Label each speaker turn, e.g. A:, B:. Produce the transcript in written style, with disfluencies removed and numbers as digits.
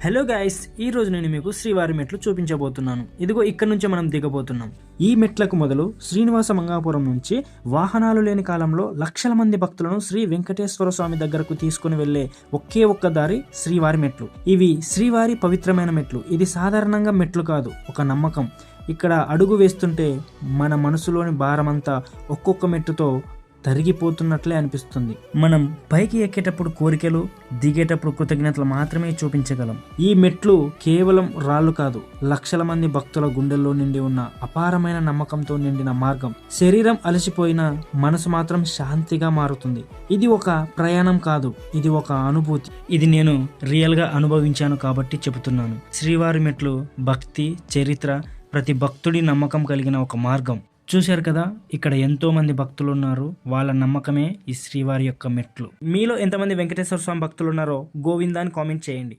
A: Hello guys, ఈ రోజు నేను మీకు శ్రీవారి మెట్లు చూపించబోతున్నాను. ఇదిగో ఇక్కడ నుంచి మనం దిగబోతున్నాం. ఈ మెట్లకు మొదలు శ్రీనివాస మంగాపురం నుంచి వాహనాలు లేని కాలంలో లక్షల మంది భక్తులను శ్రీ వెంకటేశ్వర స్వామి దగ్గరకు తీసుకుని వెళ్లే ఒకే ఒక్క దారి శ్రీవారి మెట్లు. ఇవి శ్రీవారి పవిత్రమైన మెట్లు. ఇది సాధారణంగా మెట్లు కాదు, ఒక నమ్మకం. ఇక్కడ అడుగు వేస్తుంటే మన మనసులోని భారమంతా ఒక్కొక్క మెట్టుతో తరిగిపోతున్నట్లే అనిపిస్తుంది. మనం పైకి ఎక్కేటప్పుడు కోరికలు, దిగేటప్పుడు కృతజ్ఞతలు మాత్రమే చూపించగలం. ఈ మెట్లు కేవలం రాళ్ళు కాదు, లక్షల మంది భక్తుల గుండెల్లో నిండి ఉన్న అపారమైన నమ్మకంతో నిండిన మార్గం. శరీరం అలసిపోయినా మనసు మాత్రం శాంతిగా మారుతుంది. ఇది ఒక ప్రయాణం కాదు, ఇది ఒక అనుభూతి. ఇది నేను రియల్ గా అనుభవించాను కాబట్టి చెబుతున్నాను. శ్రీవారి మెట్లు భక్తి, చరిత్ర, ప్రతి భక్తుడి నమ్మకం కలిగిన ఒక మార్గం. చూశారు కదా, ఇక్కడ ఎంతో మంది భక్తులు ఉన్నారు. వాళ్ళ నమ్మకమే ఈ శ్రీవారి యొక్క మెట్లు. మీలో ఎంతమంది వెంకటేశ్వర స్వామి భక్తులు ఉన్నారో గోవిందా అని కామెంట్ చేయండి.